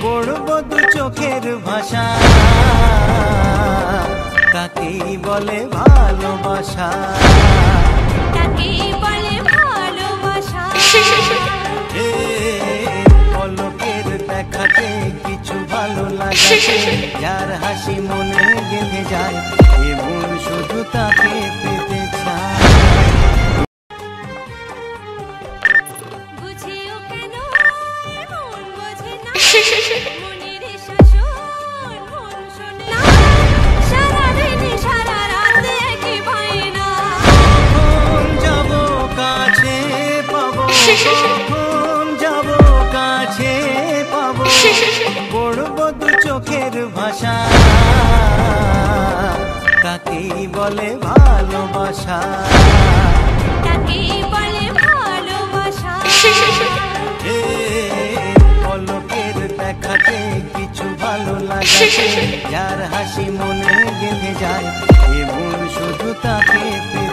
পড়বো দু চোখের ভাষা তাকেই বলে ভালোবাসা, তাকেই বলে ভালোবাসা। পলকের দেখাতে কিছু ভালো লাগে, যার হাসি মনে গেঁথে যায় এ মন শুধু তাকে পেতে চায়। বুঝিও কেন মন বোঝে না, মনের শাসন মন শোনে না, সারা দিন সারা রাত একই বায়না। কখন যাবো কাছে পাবো, কখন যাবো কাছে পাবো, পড়বো দু চোখের ভাষা তাকেই বলে ভালোবাসা, তাকেই বলে ভালোবাসা। পলকের দেখাতে কিছু ভালো লাগে, যার হাসি মনে গেঁথে যায় এ মন শুধু তাকে পেতে